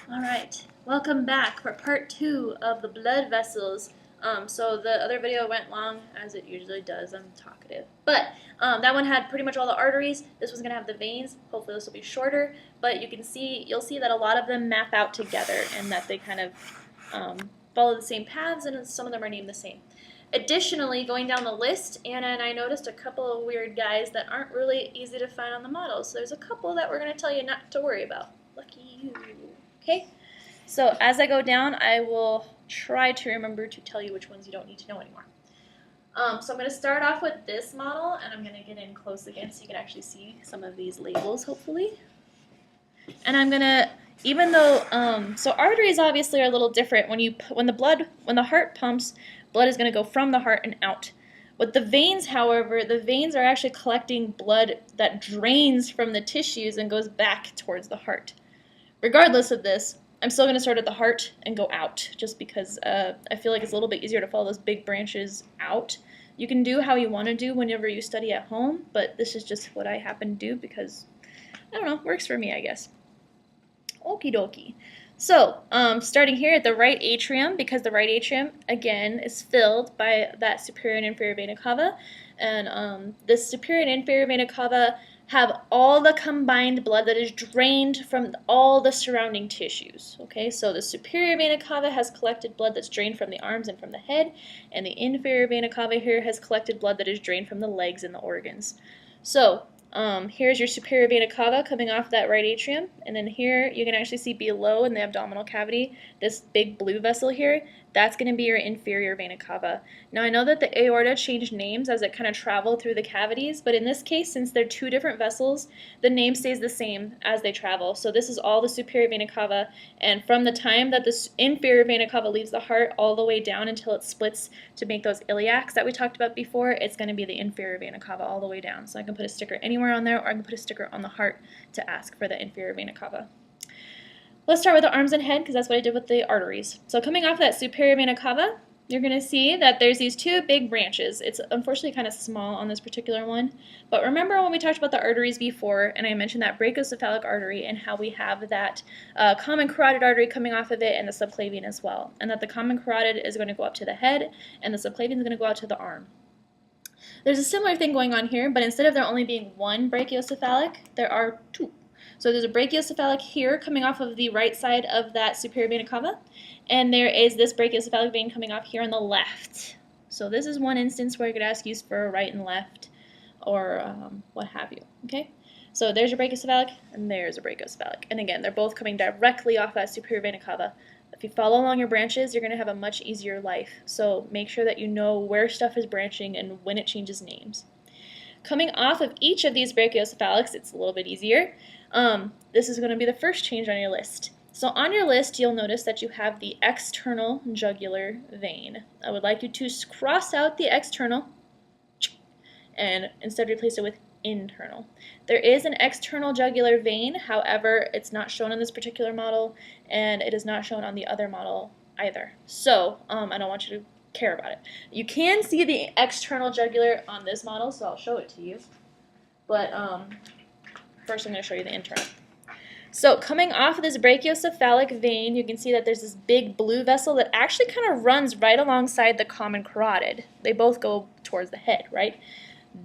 All right, welcome back for part 2 of the blood vessels. So the other video went long, as it usually does. I'm talkative. But that one had pretty much all the arteries. This one's going to have the veins. Hopefully this will be shorter. But you'll see that a lot of them map out together and that they kind of follow the same paths, and some of them are named the same. Additionally, going down the list, Anna and I noticed a couple of weird guys that aren't really easy to find on the models. So there's a couple that we're going to tell you not to worry about. Lucky you. Okay, so as I go down, I will try to remember to tell you which ones you don't need to know anymore. So I'm going to start off with this model, and I'm going to get in close again so you can actually see some of these labels, hopefully. And I'm going to, even though, so arteries obviously are a little different. When the heart pumps, blood is going to go from the heart and out. With the veins, however, the veins are actually collecting blood that drains from the tissues and goes back towards the heart. Regardless of this, I'm still going to start at the heart and go out, just because I feel like it's a little bit easier to follow those big branches out. You can do how you want to do whenever you study at home, but this is just what I happen to do because, I don't know, works for me, I guess. Okie dokie. So, starting here at the right atrium, because the right atrium, again, is filled by that superior and inferior vena cava, and this superior and inferior vena cava have all the combined blood that is drained from all the surrounding tissues. Okay, so the superior vena cava has collected blood that's drained from the arms and from the head, and the inferior vena cava here has collected blood that is drained from the legs and the organs. So, here's your superior vena cava coming off that right atrium, and then here you can actually see below in the abdominal cavity, this big blue vessel here, that's going to be your inferior vena cava. Now I know that the aorta changed names as it kind of traveled through the cavities, but in this case, since they're two different vessels, the name stays the same as they travel. So this is all the superior vena cava, and from the time that the inferior vena cava leaves the heart all the way down until it splits to make those iliacs that we talked about before, it's going to be the inferior vena cava all the way down. So I can put a sticker anywhere on there, or I can put a sticker on the heart to ask for the inferior vena cava. Let's start with the arms and head, because that's what I did with the arteries. So coming off that superior vena cava, you're going to see that there's these two big branches. It's unfortunately kind of small on this particular one, but remember when we talked about the arteries before, and I mentioned that brachiocephalic artery and how we have that common carotid artery coming off of it and the subclavian as well, and that the common carotid is going to go up to the head and the subclavian is going to go out to the arm. There's a similar thing going on here, but instead of there only being one brachiocephalic, there are two. So there's a brachiocephalic here coming off of the right side of that superior vena cava, and there is this brachiocephalic vein coming off here on the left. So this is one instance where I could ask you for right and left, or what have you, okay? So there's your brachiocephalic, and there's a brachiocephalic. And again, they're both coming directly off that superior vena cava. If you follow along your branches, you're going to have a much easier life. So make sure that you know where stuff is branching and when it changes names. Coming off of each of these brachiocephalics, it's a little bit easier. This is going to be the first change on your list. So on your list, you'll notice that you have the external jugular vein. I would like you to cross out the external and instead replace it with internal. There is an external jugular vein, however, it's not shown in this particular model, and it is not shown on the other model either. So I don't want you to care about it. You can see the external jugular on this model, so I'll show it to you. But first I'm going to show you the internal. So coming off of this brachiocephalic vein, you can see that there's this big blue vessel that actually kind of runs right alongside the common carotid. They both go towards the head, right?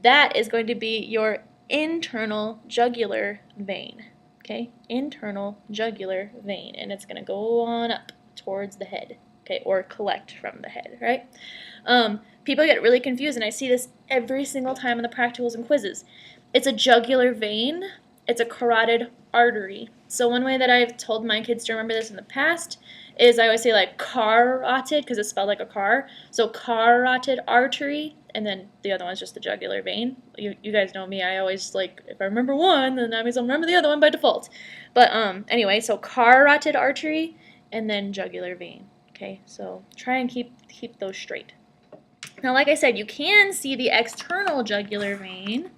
That is going to be your internal jugular vein, okay? Internal jugular vein, and it's going to go on up towards the head, okay, or collect from the head, right? People get really confused, and I see this every single time in the practicals and quizzes. It's a jugular vein. It's a carotid artery. So one way that I've told my kids to remember this in the past is I always say like carotid because it's spelled like a car. So carotid artery, and then the other one's just the jugular vein. You guys know me. I always like, if I remember one, then that means I'll remember the other one by default. But anyway, so carotid artery and then jugular vein. Okay, so try and keep those straight. Now, like I said, you can see the external jugular vein.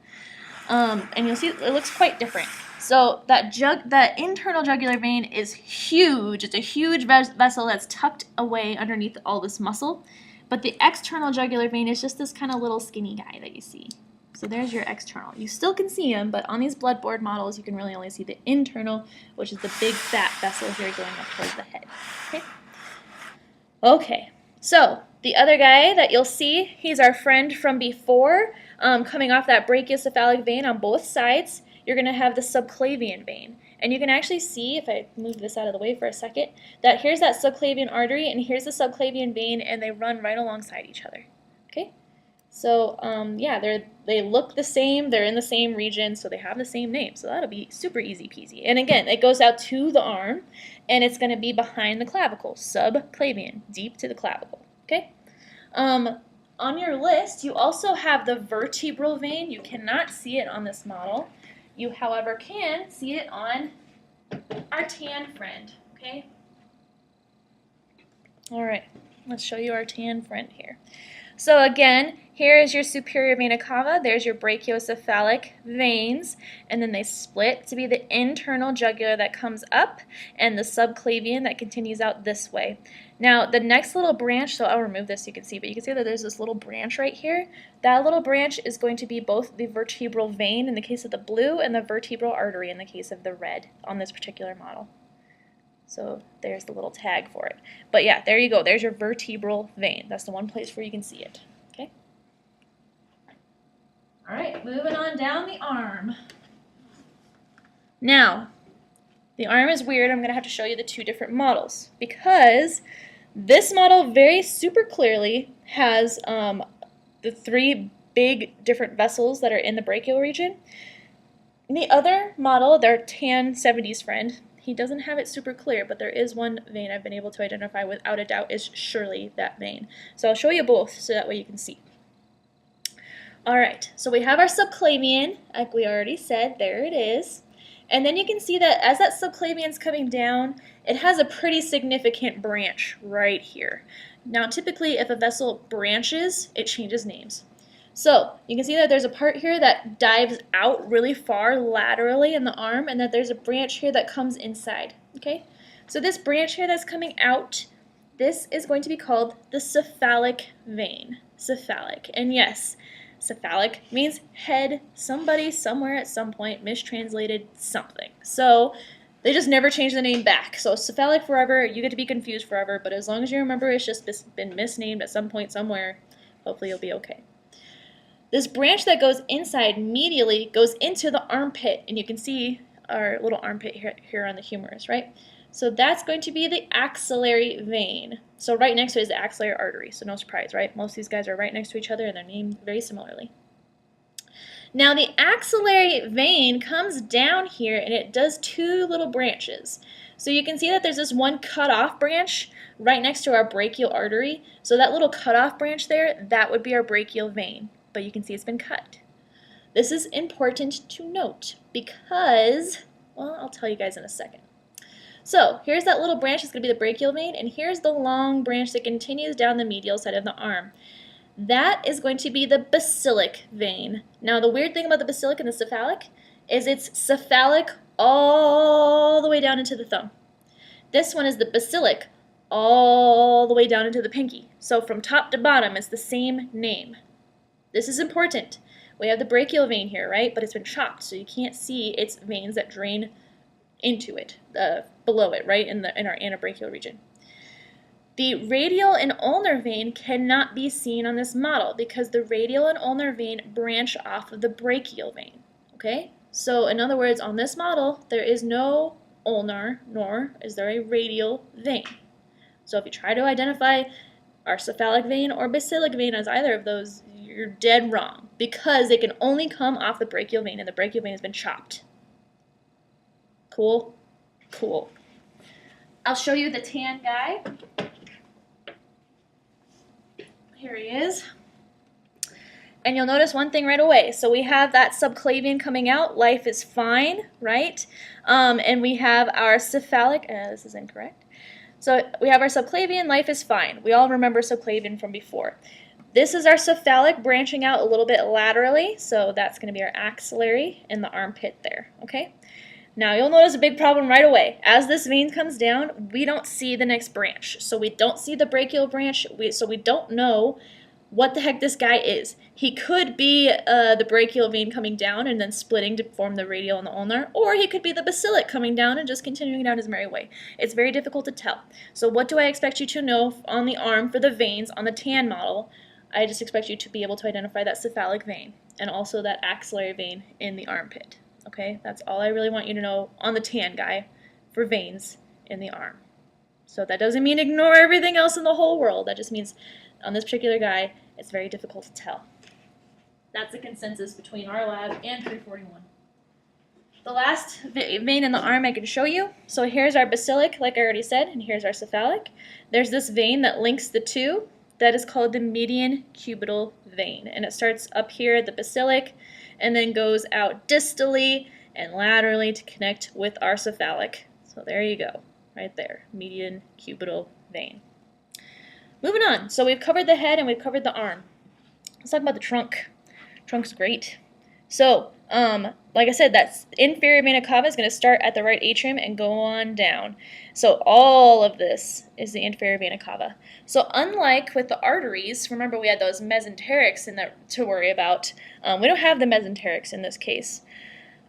And you'll see it looks quite different. So that internal jugular vein is huge. It's a huge vessel that's tucked away underneath all this muscle. But the external jugular vein is just this kind of little skinny guy that you see. So there's your external. You still can see them, but on these bloodborne models, you can really only see the internal, which is the big fat vessel here going up towards the head. Okay? Okay, so the other guy that you'll see, he's our friend from before, coming off that brachiocephalic vein on both sides. You're going to have the subclavian vein. And you can actually see, if I move this out of the way for a second, that here's that subclavian artery and here's the subclavian vein, and they run right alongside each other. Okay? So, yeah, they look the same, they're in the same region, so they have the same name. So that'll be super easy peasy. And again, it goes out to the arm, and it's going to be behind the clavicle, subclavian, deep to the clavicle. Okay? On your list, you also have the vertebral vein. You cannot see it on this model. You, however, can see it on our tan friend. Okay? All right, let's show you our tan friend here. So again, here is your superior vena cava, there's your brachiocephalic veins, and then they split to be the internal jugular that comes up and the subclavian that continues out this way. Now the next little branch, so I'll remove this so you can see, but you can see that there's this little branch right here. That little branch is going to be both the vertebral vein in the case of the blue and the vertebral artery in the case of the red on this particular model. So there's the little tag for it. But yeah, there you go. There's your vertebral vein. That's the one place where you can see it. Okay? All right, moving on down the arm. Now, the arm is weird. I'm going to have to show you the two different models because this model very super clearly has the three big different vessels that are in the brachial region. In the other model, their tan 70s friend, he doesn't have it super clear, but there is one vein I've been able to identify without a doubt is surely that vein. So I'll show you both so that way you can see. All right, so we have our subclavian, like we already said, there it is. And then you can see that as that subclavian is coming down, it has a pretty significant branch right here. Now typically if a vessel branches, it changes names. So you can see that there's a part here that dives out really far laterally in the arm, and that there's a branch here that comes inside. Okay, so this branch here that's coming out, this is going to be called the cephalic vein. Cephalic, and yes, cephalic means head. Somebody somewhere at some point mistranslated something. So they just never changed the name back. So cephalic forever, you get to be confused forever, but as long as you remember it's just been misnamed at some point somewhere, hopefully you'll be okay. This branch that goes inside medially goes into the armpit, and you can see our little armpit here on the humerus, right? So that's going to be the axillary vein. So right next to it is the axillary artery, so no surprise, right? Most of these guys are right next to each other and they're named very similarly. Now the axillary vein comes down here and it does two little branches. So you can see that there's this one cut-off branch right next to our brachial artery. So that little cut-off branch there, that would be our brachial vein. But you can see it's been cut. This is important to note because, well, I'll tell you guys in a second. So here's that little branch that's going to be the brachial vein, and here's the long branch that continues down the medial side of the arm. That is going to be the basilic vein. Now the weird thing about the basilic and the cephalic is it's cephalic all the way down into the thumb. This one is the basilic all the way down into the pinky. So from top to bottom it's the same name. This is important. We have the brachial vein here, right? But it's been chopped, so you can't see its veins that drain into it, below it, right, in our antebrachial region. The radial and ulnar vein cannot be seen on this model because the radial and ulnar vein branch off of the brachial vein, okay? So in other words, on this model, there is no ulnar, nor is there a radial vein. So if you try to identify our cephalic vein or basilic vein as either of those, you're dead wrong because they can only come off the brachial vein, and the brachial vein has been chopped. Cool? Cool. I'll show you the tan guy. Here he is. And you'll notice one thing right away. So we have that subclavian coming out. Life is fine, right? And we have our cephalic. This is incorrect. So we have our subclavian. Life is fine. We all remember subclavian from before. This is our cephalic branching out a little bit laterally. So that's going to be our axillary in the armpit there, okay? Now you'll notice a big problem right away. As this vein comes down, we don't see the next branch. So we don't see the brachial branch, so we don't know what the heck this guy is. He could be the brachial vein coming down and then splitting to form the radial and the ulnar, or he could be the basilic coming down and just continuing down his merry way. It's very difficult to tell. So what do I expect you to know on the arm for the veins on the tan model? I just expect you to be able to identify that cephalic vein and also that axillary vein in the armpit. Okay, that's all I really want you to know on the tan guy for veins in the arm. So that doesn't mean ignore everything else in the whole world. That just means on this particular guy, it's very difficult to tell. That's the consensus between our lab and 341. The last vein in the arm I can show you. So here's our basilic, like I already said, and here's our cephalic. There's this vein that links the two. That is called the median cubital vein, and it starts up here at the basilic and then goes out distally and laterally to connect with our cephalic. So there you go, right there, median cubital vein. Moving on, so we've covered the head and we've covered the arm. Let's talk about the trunk. Trunk's great. So, like I said, that inferior vena cava is going to start at the right atrium and go on down. So all of this is the inferior vena cava. So unlike with the arteries, remember we had those mesenterics to worry about. We don't have the mesenterics in this case.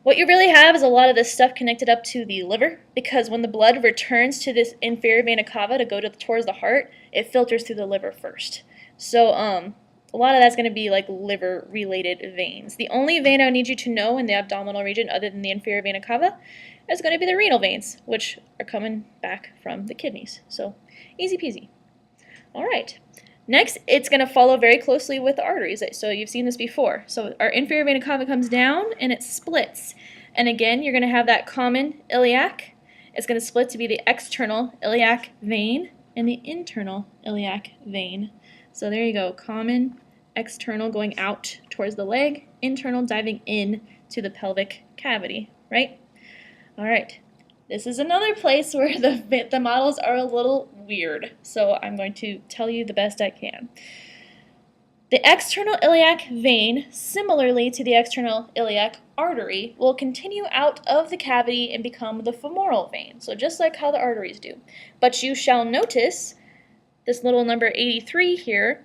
What you really have is a lot of this stuff connected up to the liver, because when the blood returns to this inferior vena cava to go towards the heart, it filters through the liver first. So a lot of that's going to be like liver-related veins. The only vein I need you to know in the abdominal region other than the inferior vena cava is going to be the renal veins, which are coming back from the kidneys. So easy peasy. All right. Next, it's going to follow very closely with the arteries. So you've seen this before. So our inferior vena cava comes down and it splits. And again, you're going to have that common iliac. It's going to split to be the external iliac vein and the internal iliac vein. So there you go, common, external going out towards the leg, internal diving in to the pelvic cavity, right? All right, this is another place where the models are a little weird, so I'm going to tell you the best I can. The external iliac vein, similarly to the external iliac artery, will continue out of the cavity and become the femoral vein, so just like how the arteries do. But you shall notice this little number 83 here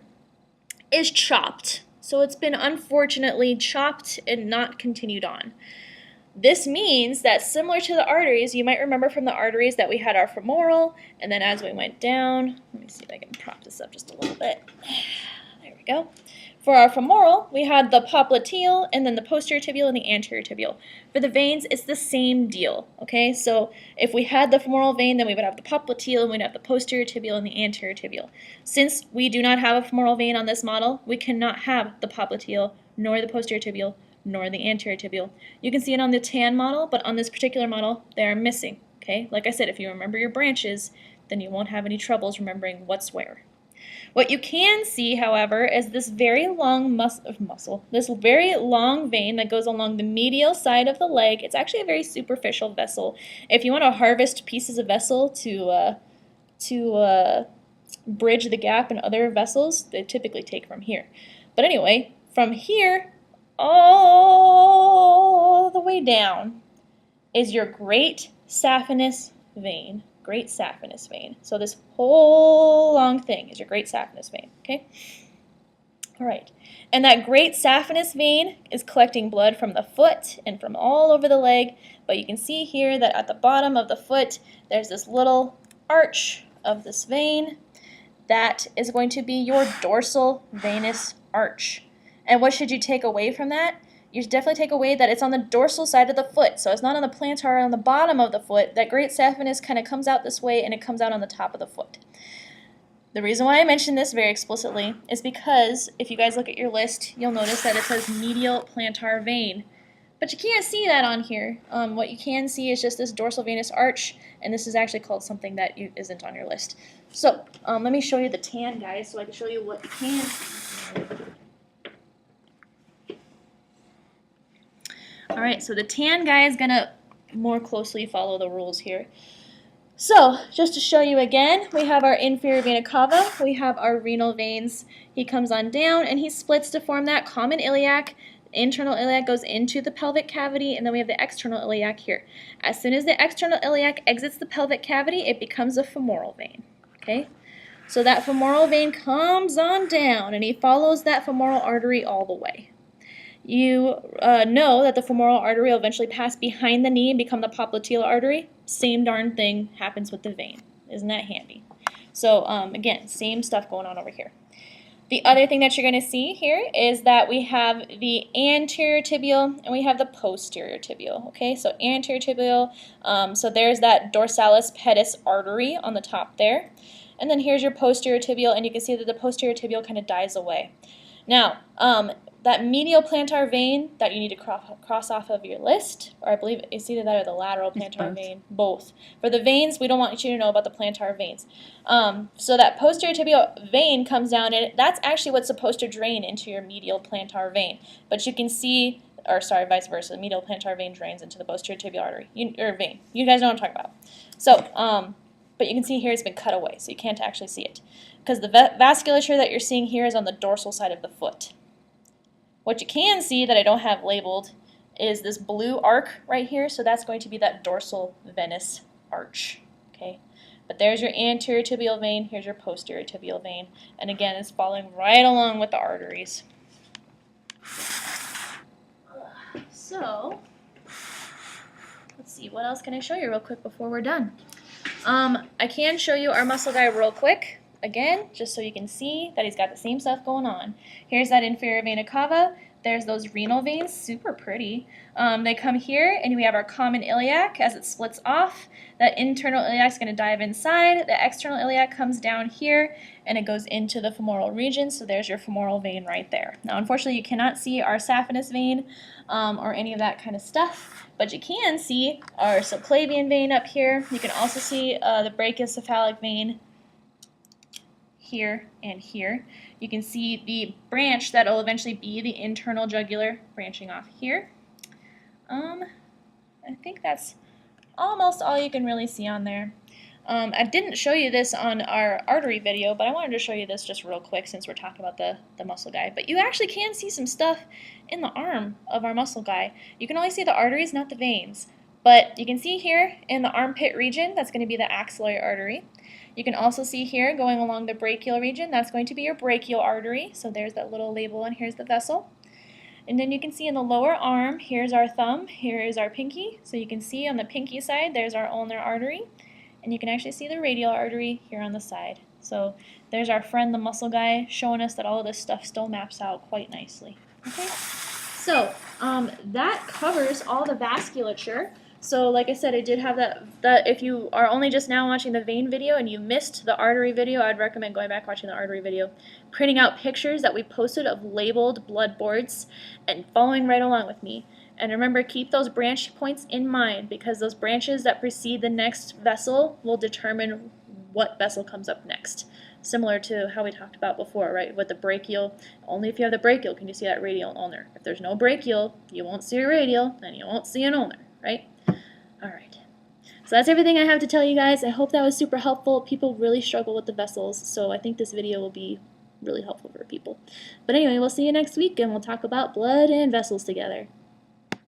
is chopped. So it's been unfortunately chopped and not continued on. This means that similar to the arteries, you might remember from the arteries that we had our femoral, and then as we went down, let me see if I can prop this up just a little bit. There we go. For our femoral, we had the popliteal, and then the posterior tibial and the anterior tibial. For the veins, it's the same deal, okay? So if we had the femoral vein, then we would have the popliteal, and we'd have the posterior tibial and the anterior tibial. Since we do not have a femoral vein on this model, we cannot have the popliteal, nor the posterior tibial, nor the anterior tibial. You can see it on the tan model, but on this particular model, they are missing, okay? Like I said, if you remember your branches, then you won't have any troubles remembering what's where. What you can see, however, is this very long this very long vein that goes along the medial side of the leg. It's actually a very superficial vessel. If you want to harvest pieces of vessel to bridge the gap in other vessels, they typically take from here. But anyway, from here all the way down is your great saphenous vein. Great saphenous vein. So this whole long thing is your great saphenous vein, okay? All right. And that great saphenous vein is collecting blood from the foot and from all over the leg, but you can see here that at the bottom of the foot, there's this little arch of this vein that is going to be your dorsal venous arch. And what should you take away from that? You should definitely take away that it's on the dorsal side of the foot. So it's not on the plantar or on the bottom of the foot. That great saphenous kind of comes out this way and it comes out on the top of the foot. The reason why I mentioned this very explicitly is because if you guys look at your list, you'll notice that it says medial plantar vein. But you can't see that on here. What you can see is just this dorsal venous arch, and this is actually called something that isn't on your list. So let me show you the tan, guys, so I can show you what you can see. All right, so the tan guy is going to more closely follow the rules here. So, just to show you again, we have our inferior vena cava, we have our renal veins. He comes on down and he splits to form that common iliac. Internal iliac goes into the pelvic cavity, and then we have the external iliac here. As soon as the external iliac exits the pelvic cavity, it becomes a femoral vein. Okay? So that femoral vein comes on down, and he follows that femoral artery all the way. You know that the femoral artery will eventually pass behind the knee and become the popliteal artery. Same darn thing happens with the vein. Isn't that handy? So again, same stuff going on over here. The other thing that you're going to see here is that we have the anterior tibial and we have the posterior tibial. Okay, so anterior tibial, so there's that dorsalis pedis artery on the top there. And then here's your posterior tibial, and you can see that the posterior tibial kind of dies away. Now, that medial plantar vein that you need to cross off of your list, or I believe it's either that or the lateral plantar vein, both. For the veins, we don't want you to know about the plantar veins. So that posterior tibial vein comes down, and that's actually what's supposed to drain into your medial plantar vein. But you can see, or sorry, vice versa, the medial plantar vein drains into the posterior tibial artery, or vein. You guys know what I'm talking about. So, but you can see here it's been cut away, so you can't actually see it. Because the vasculature that you're seeing here is on the dorsal side of the foot. What you can see that I don't have labeled is this blue arc right here, so that's going to be that dorsal venous arch. Okay, but there's your anterior tibial vein, here's your posterior tibial vein, and again, it's following right along with the arteries. So, let's see, what else can I show you real quick before we're done? I can show you our muscle guy real quick. Again, just so you can see that he's got the same stuff going on. Here's that inferior vena cava. There's those renal veins, super pretty. They come here, and we have our common iliac as it splits off. That internal iliac is going to dive inside. The external iliac comes down here, and it goes into the femoral region, so there's your femoral vein right there. Now, unfortunately, you cannot see our saphenous vein or any of that kind of stuff, but you can see our subclavian vein up here. You can also see the brachiocephalic vein here and here. You can see the branch that will eventually be the internal jugular branching off here. I think that's almost all you can really see on there. I didn't show you this on our artery video, but I wanted to show you this just real quick since we're talking about the muscle guy. But you actually can see some stuff in the arm of our muscle guy. You can only see the arteries, not the veins. But you can see here in the armpit region, that's going to be the axillary artery. You can also see here going along the brachial region, that's going to be your brachial artery. So there's that little label, and here's the vessel. And then you can see in the lower arm, here's our thumb, here is our pinky. So you can see on the pinky side, there's our ulnar artery. And you can actually see the radial artery here on the side. So there's our friend, the muscle guy, showing us that all of this stuff still maps out quite nicely. Okay, so that covers all the vasculature. So like I said, I did have that if you are only just now watching the vein video and you missed the artery video, I'd recommend going back watching the artery video, printing out pictures that we posted of labeled blood boards and following right along with me. And remember, keep those branch points in mind, because those branches that precede the next vessel will determine what vessel comes up next. Similar to how we talked about before, right? With the brachial, only if you have the brachial can you see that radial and ulnar. If there's no brachial, you won't see a radial, and you won't see an ulnar, right? Alright, so that's everything I have to tell you guys. I hope that was super helpful. People really struggle with the vessels, so I think this video will be really helpful for people. But anyway, we'll see you next week, and we'll talk about blood and vessels together.